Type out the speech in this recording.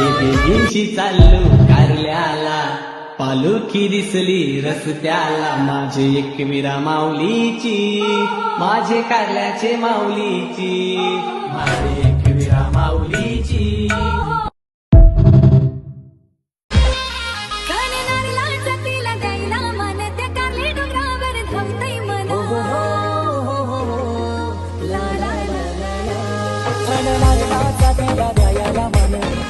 दिवशी चाललो कारल्याला, पालखी दिसली रस्त्याला. माझे एकविरा माऊलीची, माझे कारल्याचे माऊलीची, माझे एकविरा माऊलीची. ला ला ला ला ला ला ला ला ला ला ला ला